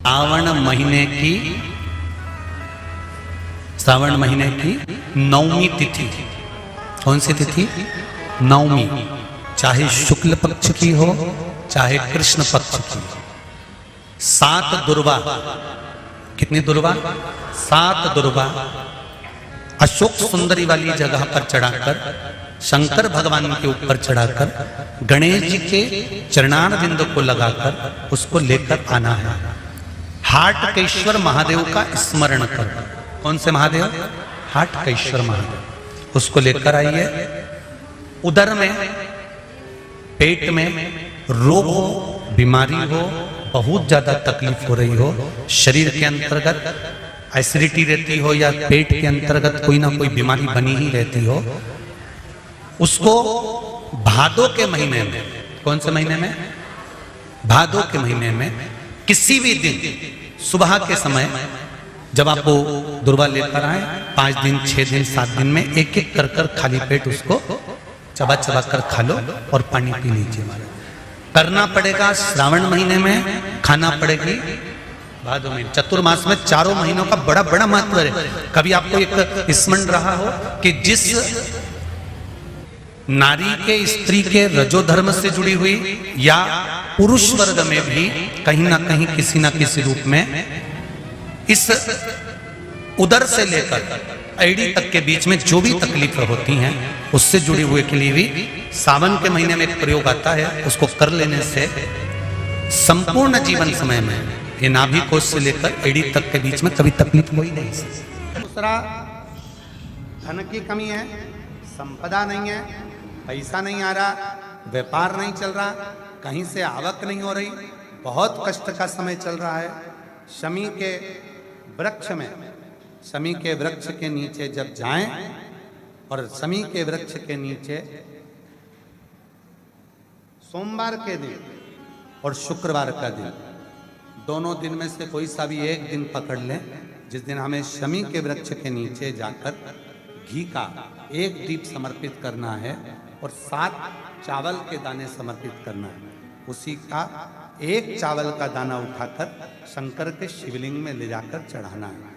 श्रावण महीने की नवमी तिथि। कौन सी तिथि? नवमी। चाहे शुक्ल पक्ष की हो चाहे कृष्ण पक्ष की। 7 दुर्वा। कितनी दुर्वा? 7 दुर्वा अशोक सुंदरी वाली जगह पर चढ़ाकर, शंकर भगवान के ऊपर चढ़ाकर, गणेश जी के चरणारविंद को लगाकर उसको लेकर आना है। हाटकेश्वर महादेव का स्मरण कर। कौन से महादेव? हाटकेश्वर महादेव। उसको लेकर आइए। उदर में, पेट में रोग हो, बीमारी हो, बहुत ज्यादा तकलीफ हो रही हो, शरीर के अंतर्गत एसिडिटी रहती हो या पेट के अंतर्गत कोई ना कोई बीमारी बनी ही रहती हो, उसको भादो के महीने में, कौन से महीने में? भादो के महीने में किसी भी दिन सुबह के समय जब आप वो दुर्वा लेकर आए, 5 दिन, 6 दिन, 7 दिन में एक एक कर कर खाली पेट उसको चबा चबा कर खा लो और पानी पी लीजिए। करना पड़ेगा श्रावण महीने में, खाना पड़ेगी भादो में। चतुर्मास में चारों महीनों का बड़ा बड़ा महत्व है। कभी आपको एक स्मरण रहा हो कि जिस नारी के, स्त्री के रजोधर्म से जुड़ी हुई या पुरुष वर्ग में भी कहीं ना कहीं किसी ना किसी रूप में इस उदर से लेकर एड़ी तक के बीच में जो भी तकलीफें होती हैं उससे जुड़ी हुए के लिए भी सावन के महीने में एक प्रयोग आता है। उसको कर लेने से संपूर्ण जीवन समय में ये नाभि कोश से लेकर एड़ी तक के बीच में कभी तकलीफ कोई नहीं। दूसरा, धन की कमी है, संपदा नहीं है, पैसा नहीं आ रहा, व्यापार नहीं चल रहा, कहीं से आवक नहीं हो रही, बहुत कष्ट का समय चल रहा है। शमी के वृक्ष में, शमी के वृक्ष के नीचे जब जाएं और शमी के वृक्ष के नीचे सोमवार के दिन और शुक्रवार का दिन, दोनों दिन में से कोई सा भी एक दिन पकड़ लें, जिस दिन हमें शमी के वृक्ष के नीचे जाकर घी का 1 दीप समर्पित करना है और 7 चावल के दाने समर्पित करना है। उसी का 1 चावल का दाना उठाकर शंकर के शिवलिंग में ले जाकर चढ़ाना है।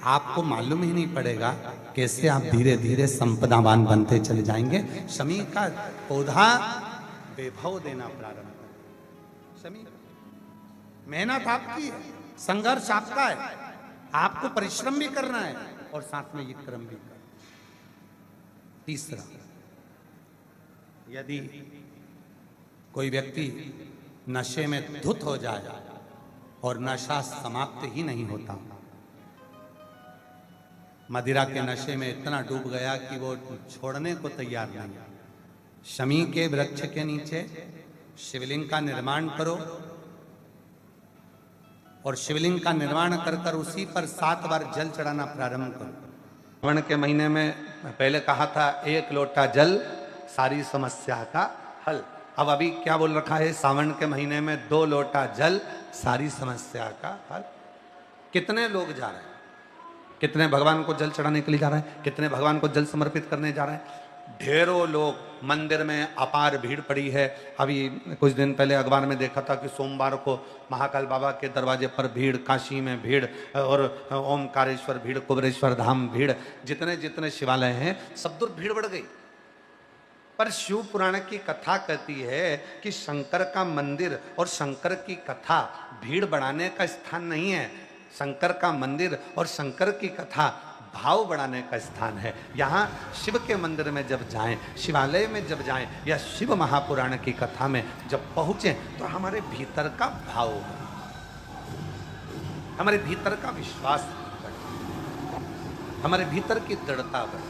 आपको मालूम ही नहीं पड़ेगा कैसे आप धीरे धीरे संपदावान बनते चले जाएंगे। शमी का पौधा वैभव देना प्रारंभ कर। शमी, मेहनत आपकी है, संघर्ष आपका है, आपको परिश्रम भी करना है और साथ में ये कर्म भी करना। तीसरा, यदि कोई व्यक्ति नशे में धुत हो जाए और नशा समाप्त ही नहीं होता, मदिरा के नशे में इतना डूब गया कि वो छोड़ने को तैयार नहीं, शमी के वृक्ष के नीचे शिवलिंग का निर्माण करो और शिवलिंग का निर्माण कर कर उसी पर 7 बार जल चढ़ाना प्रारंभ करो। श्रावण के महीने में पहले कहा था 1 लोटा जल सारी समस्या का हल। अब अभी क्या बोल रखा है? सावन के महीने में 2 लोटा जल सारी समस्या का हल। कितने लोग जा रहे हैं? कितने भगवान को जल चढ़ाने के लिए जा रहे हैं? कितने भगवान को जल समर्पित करने जा रहे हैं? ढेरों लोग। मंदिर में अपार भीड़ पड़ी है। अभी कुछ दिन पहले अखबार में देखा था कि सोमवार को महाकाल बाबा के दरवाजे पर भीड़, काशी में भीड़ और ओमकारेश्वर भीड़, कुबेरेश्वर धाम भीड़, जितने जितने शिवालय हैं सब दूर भीड़ बढ़ गई। पर शिव पुराण की कथा कहती है कि शंकर का मंदिर और शंकर की कथा भीड़ बढ़ाने का स्थान नहीं है। शंकर का मंदिर और शंकर की कथा भाव बढ़ाने का स्थान है। यहाँ शिव के मंदिर में जब जाएं, शिवालय में जब जाएं या शिव महापुराण की कथा में जब पहुंचे तो हमारे भीतर का भाव बढ़े, हमारे भीतर का विश्वास बढ़े, हमारे भीतर की दृढ़ता बढ़े।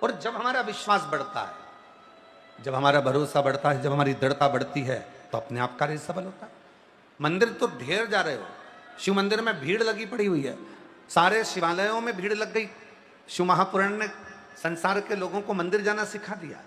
और जब हमारा विश्वास बढ़ता है, जब हमारा भरोसा बढ़ता है, जब हमारी दृढ़ता बढ़ती है तो अपने आप कार्य सफल होता है। मंदिर तो ढेर जा रहे हो, शिव मंदिर में भीड़ लगी पड़ी हुई है, सारे शिवालयों में भीड़ लग गई। शिव महापुराण ने संसार के लोगों को मंदिर जाना सिखा दिया।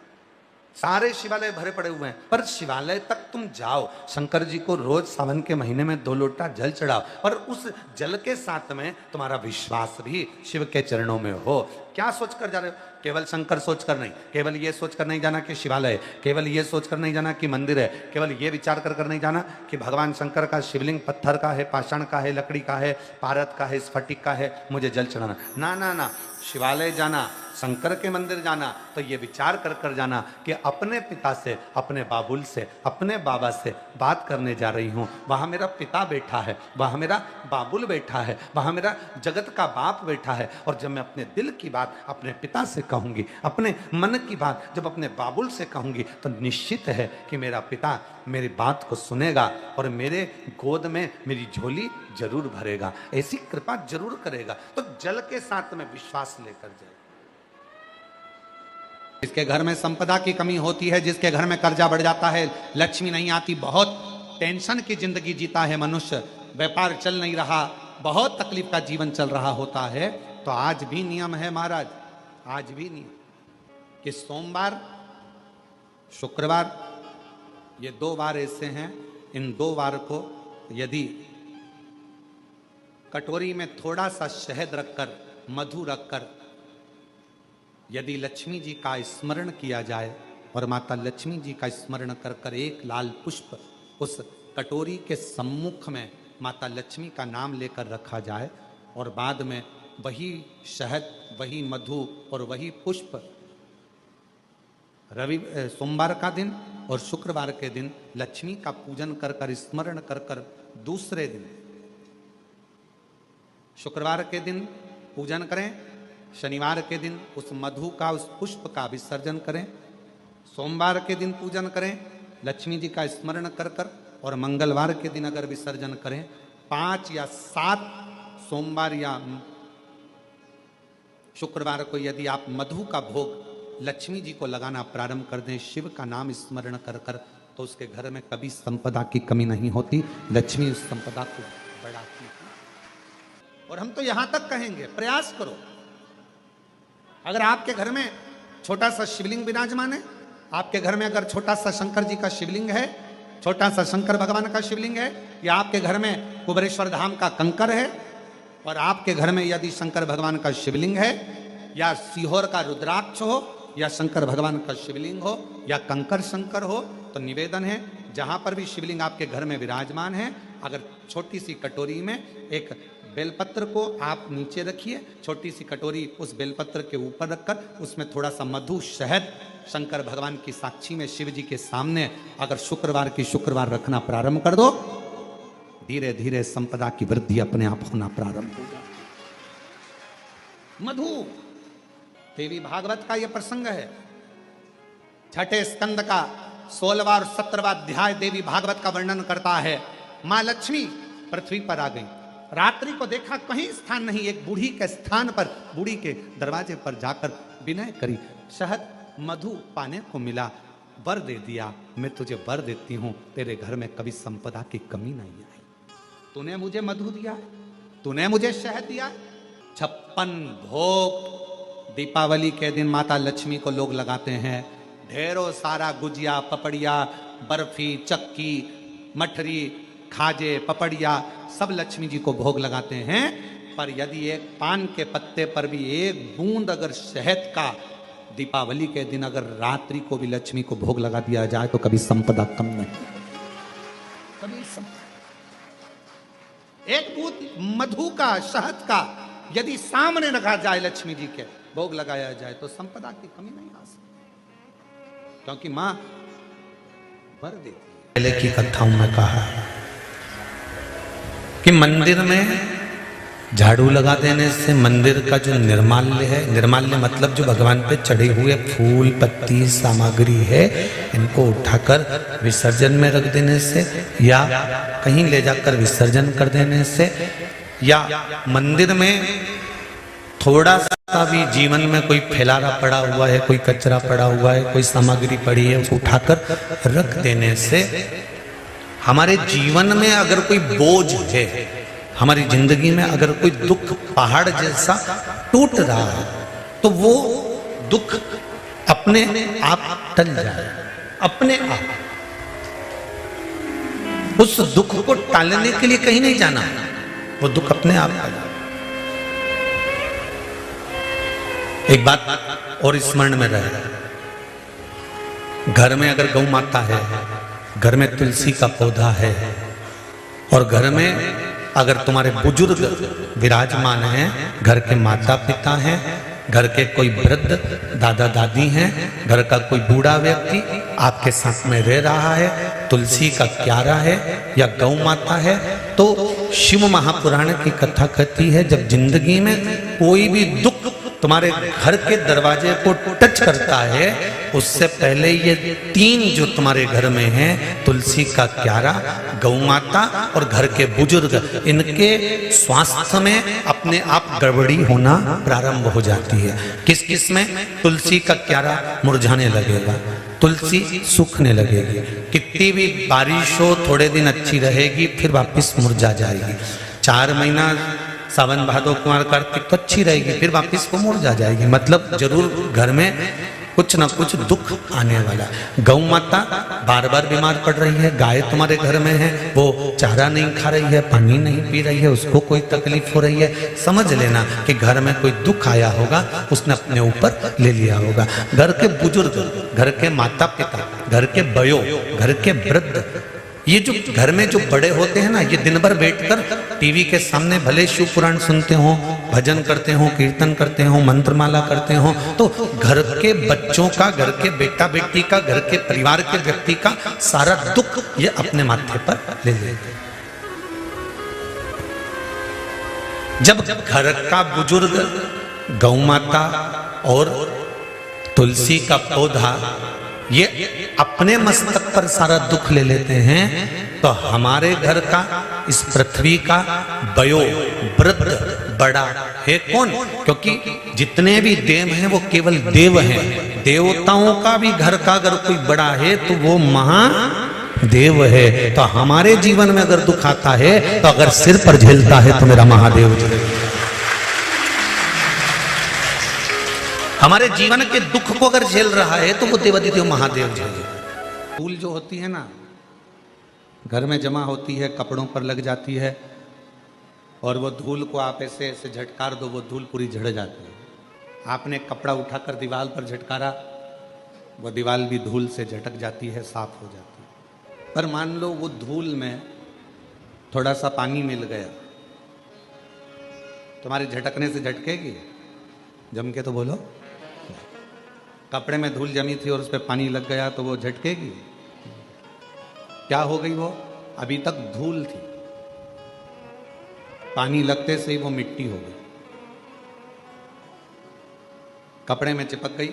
सारे शिवालय भरे पड़े हुए हैं, पर शिवालय तक तुम जाओ, शंकर जी को रोज सावन के महीने में 2 लोटा जल चढ़ाओ, और उस जल के साथ में तुम्हारा विश्वास भी शिव के चरणों में हो। क्या सोचकर जा रहे हो? केवल शंकर सोचकर नहीं, केवल ये सोचकर नहीं जाना कि शिवालय, केवल ये सोचकर नहीं जाना कि मंदिर है, केवल ये विचार कर नहीं जाना कि भगवान शंकर का शिवलिंग पत्थर का है, पाषाण का है, लकड़ी का है, पारद का है, स्फटिक का है, मुझे जल चढ़ाना। ना ना ना, शिवालय जाना, शंकर के मंदिर जाना तो ये विचार कर जाना कि अपने पिता से, अपने बाबुल से, अपने बाबा से बात करने जा रही हूँ। वहाँ मेरा पिता बैठा है, वहाँ मेरा बाबुल बैठा है, वहाँ मेरा जगत का बाप बैठा है, और जब मैं अपने दिल की बात अपने पिता से कहूँगी, अपने मन की बात जब अपने बाबुल से कहूँगी, तो निश्चित है कि मेरा पिता मेरी बात को सुनेगा और मेरे गोद में मेरी झोली जरूर भरेगा, ऐसी कृपा जरूर करेगा। तो जल के साथ में विश्वास लेकर जाए। जिसके घर में संपदा की कमी होती है, जिसके घर में कर्जा बढ़ जाता है, लक्ष्मी नहीं आती, बहुत टेंशन की जिंदगी जीता है मनुष्य, व्यापार चल नहीं रहा, बहुत तकलीफ का जीवन चल रहा होता है, तो आज भी नियम है महाराज, आज भी नियम कि सोमवार, शुक्रवार, ये 2 बार ऐसे हैं, इन 2 बार को यदि कटोरी में थोड़ा सा शहद रखकर, मधु रखकर, यदि लक्ष्मी जी का स्मरण किया जाए और माता लक्ष्मी जी का स्मरण कर एक लाल पुष्प उस कटोरी के सम्मुख में माता लक्ष्मी का नाम लेकर रखा जाए, और बाद में वही शहद, वही मधु और वही पुष्प सोमवार का दिन और शुक्रवार के दिन लक्ष्मी का पूजन कर स्मरण कर दूसरे दिन, शुक्रवार के दिन पूजन करें, शनिवार के दिन उस मधु का, उस पुष्प का विसर्जन करें, सोमवार के दिन पूजन करें लक्ष्मी जी का स्मरण कर और मंगलवार के दिन अगर विसर्जन करें, 5 या 7 सोमवार या शुक्रवार को यदि आप मधु का भोग लक्ष्मी जी को लगाना प्रारंभ कर दें, शिव का नाम स्मरण कर तो उसके घर में कभी संपदा की कमी नहीं होती, लक्ष्मी उस संपदा को बढ़ाती है। और हम तो यहां तक कहेंगे, प्रयास करो, अगर आपके घर में छोटा सा शिवलिंग विराजमान है, आपके घर में अगर छोटा सा शंकर जी का शिवलिंग है, छोटा सा शंकर भगवान का शिवलिंग है, या आपके घर में कुबेरेश्वर धाम का कंकर है, और आपके घर में यदि शंकर भगवान का शिवलिंग है, या सीहोर का रुद्राक्ष हो, या शंकर भगवान का शिवलिंग हो, या कंकर शंकर हो, तो निवेदन है जहां पर भी शिवलिंग आपके घर में विराजमान है, अगर छोटी सी कटोरी में एक बेलपत्र को आप नीचे रखिए, छोटी सी कटोरी उस बेलपत्र के ऊपर रखकर उसमें थोड़ा सा मधु, शहद, शंकर भगवान की साक्षी में शिव जी के सामने अगर शुक्रवार की शुक्रवार रखना प्रारंभ कर दो, धीरे धीरे संपदा की वृद्धि अपने आप होना प्रारंभ हो जाए। मधु, देवी भागवत का यह प्रसंग है, छठे स्कंद का 16वां और 17वां अध्याय देवी भागवत का वर्णन करता है। मां लक्ष्मी पृथ्वी पर आ गई, रात्रि को देखा कहीं स्थान नहीं, एक बूढ़ी के स्थान पर, बूढ़ी के दरवाजे पर जाकर विनय करी, शहद मधु पाने को मिला, वर दे दिया, मैं तुझे वर देती हूं, तेरे घर में कभी संपदा की कमी नहीं आई। तूने मुझे मधु दिया है, तूने मुझे शहद दिया है। 56 भोग दीपावली के दिन माता लक्ष्मी को लोग लगाते हैं, ढेरों सारा गुजिया, पपड़िया, बर्फी, चक्की, मठरी, खाजे, पपड़िया सब लक्ष्मी जी को भोग लगाते हैं। पर यदि एक पान के पत्ते पर भी एक बूंद अगर शहद का दीपावली के दिन अगर रात्रि को भी लक्ष्मी को भोग लगा दिया जाए तो कभी संपदा कम नहीं, कभी संपदा। एक बूंद मधु का, शहद का यदि सामने रखा जाए, लक्ष्मी जी के भोग लगाया जाए, तो संपदा की कमी नहीं आ सकती, क्योंकि मां वर देती है। पहले की कथाओं में कहा कि मंदिर में झाड़ू लगा देने से मंदिर का जो निर्माल्य है, निर्माल्य मतलब जो भगवान पे चढ़े हुए फूल, पत्ती, सामग्री है, इनको उठाकर विसर्जन में रख देने से, या कहीं ले जाकर विसर्जन कर देने से, या मंदिर में थोड़ा सा भी जीवन में कोई फैलारा पड़ा हुआ है, कोई कचरा पड़ा हुआ है, कोई सामग्री पड़ी है, उसको उठाकर रख देने से हमारे जीवन में अगर कोई बोझ है, हमारी जिंदगी में अगर कोई दुख पहाड़ जैसा टूट रहा है, तो वो दुख अपने आप टल जाए, अपने आप। उस दुख को टालने के लिए कहीं नहीं जाना, वो दुख अपने आप टल। एक बात और स्मरण में रहे, घर में अगर गौ माता है, घर में तुलसी का पौधा है, और घर में अगर तुम्हारे बुजुर्ग विराजमान हैं, घर के माता पिता हैं, घर के कोई वृद्ध दादा दादी हैं, घर का कोई बूढ़ा व्यक्ति आपके साथ में रह रहा है, तुलसी का क्यारा है या गौ माता है, तो शिव महापुराण की कथा कहती है जब जिंदगी में कोई भी दुख तुम्हारे घर के दरवाजे को टच करता है, उससे पहले ये तीन जो तुम्हारे घर में हैं, तुलसी का क्यारा, गौ माता और घर के बुजुर्ग, इनके स्वास्थ्य में अपने आप गड़बड़ी होना प्रारंभ हो जाती है। किस किस में? तुलसी का क्यारा मुरझाने लगेगा, तुलसी सूखने लगेगी, कितनी भी बारिश हो थोड़े दिन अच्छी रहेगी, फिर वापस मुरझा जाएगी। 4 महीना सावन भादो कुमार कार्तिक तो अच्छी रहेगी, फिर वापस वो मुरझा जाएगी। मतलब जरूर घर में कुछ ना कुछ दुख आने वाला। गौ माता बार बार बीमार पड़ रही है, गाय तुम्हारे घर में है, वो चारा नहीं खा रही है, पानी नहीं पी रही है, उसको कोई तकलीफ हो रही है, समझ लेना कि घर में कोई दुख आया होगा, उसने अपने ऊपर ले लिया होगा। घर के बुजुर्ग, घर के माता पिता, घर के बयो, घर के वृद्ध, ये जो घर में जो बड़े होते हैं ना, ये दिन भर बैठकर टीवी के सामने भले शिव पुराण सुनते हो, भजन करते हो, कीर्तन करते हो, मंत्रमाला करते हो, तो घर के बच्चों का, घर के बेटा बेटी का, घर के परिवार के व्यक्ति का सारा दुख ये अपने माथे पर ले लेते। जब घर का बुजुर्ग गौ माता और तुलसी का पौधा ये अपने मस्तक पर सारा दुख ले लेते हैं, तो हमारे घर का, इस पृथ्वी का वयो वृद्ध बड़ा है कौन? क्योंकि जितने भी देव हैं वो केवल देव हैं। देवताओं का भी घर का अगर कोई बड़ा है तो वो महादेव है। तो हमारे जीवन में अगर दुख आता है तो अगर सिर पर झेलता है तो मेरा महादेव जी। हमारे जीवन के दुख को अगर झेल रहा है तो वो देवादिदेव महादेव झेले। धूल जो होती है ना, घर में जमा होती है, कपड़ों पर लग जाती है, और वो धूल को आप ऐसे ऐसे झटकार दो, वो धूल पूरी झड़ जाती है। आपने कपड़ा उठाकर दीवार पर झटकारा, वो दीवार भी धूल से झटक जाती है, साफ हो जाती है। पर मान लो वो धूल में थोड़ा सा पानी मिल गया, तुम्हारे झटकने से झटकेगी? जम के तो बोलो। कपड़े में धूल जमी थी और उस पर पानी लग गया तो वो झटकेगी? क्या हो गई? वो अभी तक धूल थी, पानी लगते से ही वो मिट्टी हो गई, कपड़े में चिपक गई,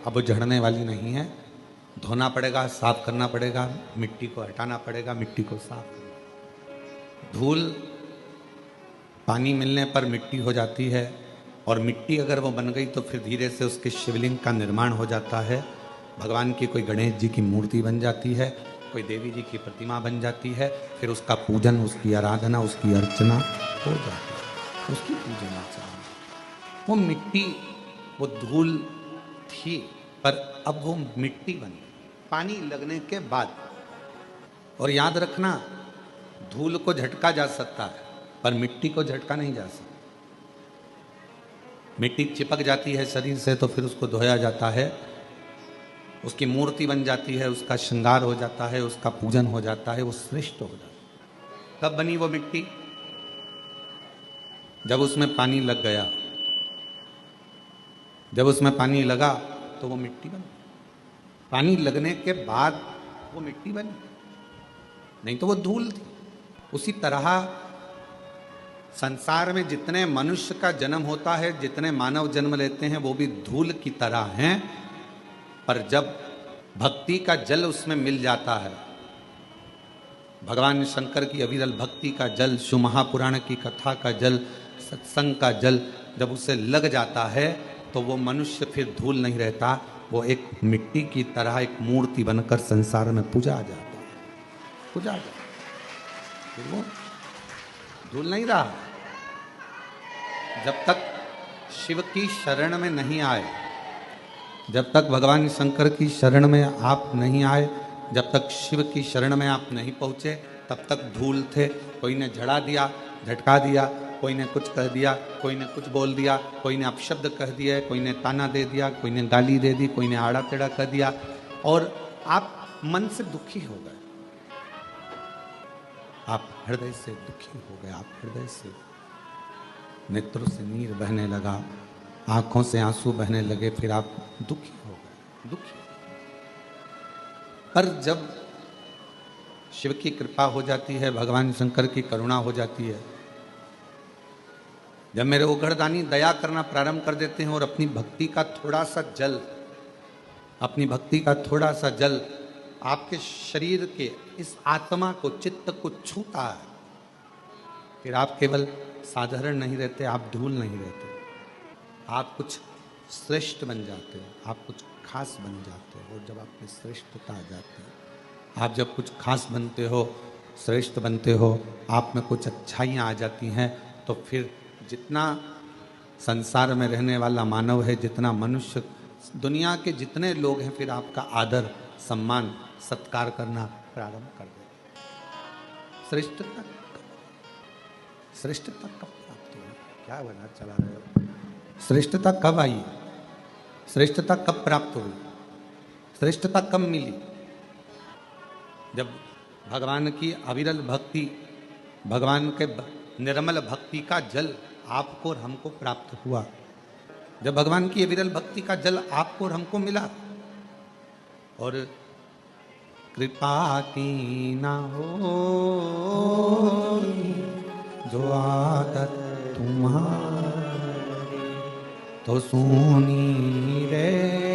अब वो झड़ने वाली नहीं है। धोना पड़ेगा, साफ करना पड़ेगा, मिट्टी को हटाना पड़ेगा, मिट्टी को साफ करना। धूल पानी मिलने पर मिट्टी हो जाती है, और मिट्टी अगर वो बन गई तो फिर धीरे से उसके शिवलिंग का निर्माण हो जाता है। भगवान की कोई गणेश जी की मूर्ति बन जाती है, कोई देवी जी की प्रतिमा बन जाती है, फिर उसका पूजन, उसकी आराधना, उसकी अर्चना हो जाती है, उसकी पूजन अर्चना। वो मिट्टी, वो धूल थी, पर अब वो मिट्टी बनी पानी लगने के बाद। और याद रखना, धूल को झटका जा सकता है पर मिट्टी को झटका नहीं जा सकता। मिट्टी चिपक जाती है शरीर से तो फिर उसको धोया जाता है, उसकी मूर्ति बन जाती है, उसका श्रृंगार हो जाता है, उसका पूजन हो जाता है, वो श्रेष्ठ हो जाता है। कब बनी वो मिट्टी? जब उसमें पानी लग गया, जब उसमें पानी लगा तो वो मिट्टी बनी। पानी लगने के बाद वो मिट्टी बनी, नहीं तो वो धूल थी। उसी तरह संसार में जितने मनुष्य का जन्म होता है, जितने मानव जन्म लेते हैं, वो भी धूल की तरह हैं। पर जब भक्ति का जल उसमें मिल जाता है, भगवान शंकर की अविरल भक्ति का जल, शिव महापुराण की कथा का जल, सत्संग का जल जब उसे लग जाता है तो वो मनुष्य फिर धूल नहीं रहता, वो एक मिट्टी की तरह एक मूर्ति बनकर संसार में पूजा आ जाता है, पूजा आ जाता है। फिर वो धूल नहीं रहा। जब तक शिव की शरण में नहीं आए, जब तक भगवान शंकर की शरण में आप नहीं आए, जब तक शिव की शरण में आप नहीं पहुंचे, तब तक धूल थे। कोई ने झड़ा दिया, झटका दिया, कोई ने कुछ कह दिया, कोई ने कुछ बोल दिया, कोई ने अपशब्द कह दिया, कोई ने ताना दे दिया, कोई ने गाली दे दी, कोई ने आड़ा टेढ़ा कह दिया, और आप मन से दुखी हो गए। आप हृदय से दुखी हो गए, आप हृदय से नेत्रों से नीर बहने लगा, आंखों से आंसू बहने लगे, फिर आप दुखी हो गए, दुखी। पर जब शिव की कृपा हो जाती है, भगवान शंकर की करुणा हो जाती है, जब मेरे उघड़दानी दया करना प्रारंभ कर देते हैं और अपनी भक्ति का थोड़ा सा जल, अपनी भक्ति का थोड़ा सा जल आपके शरीर के इस आत्मा को, चित्त को छूता है, फिर आप केवल साधारण नहीं रहते, आप धूल नहीं रहते, आप कुछ श्रेष्ठ बन जाते हो, आप कुछ खास बन जाते हो। जब आप में श्रेष्ठता आ जाती है, आप जब कुछ खास बनते हो, श्रेष्ठ बनते हो, आप में कुछ अच्छाइयाँ आ जाती हैं, तो फिर जितना संसार में रहने वाला मानव है, जितना मनुष्य, दुनिया के जितने लोग हैं, फिर आपका आदर, सम्मान, सत्कार करना प्रारंभ कर देते। श्रेष्ठता श्रेष्ठता कब प्राप्त हुई? क्या बना चला रहे हो? श्रेष्ठता कब आई? श्रेष्ठता कब प्राप्त हुई? श्रेष्ठता कब मिली? जब भगवान की अविरल भक्ति, भगवान के निर्मल भक्ति का जल आपको और हमको प्राप्त हुआ। जब भगवान की अविरल भक्ति का जल आपको और हमको मिला, और कृपा की ना हो जो आदत तुम्हारी, तो सुनी रे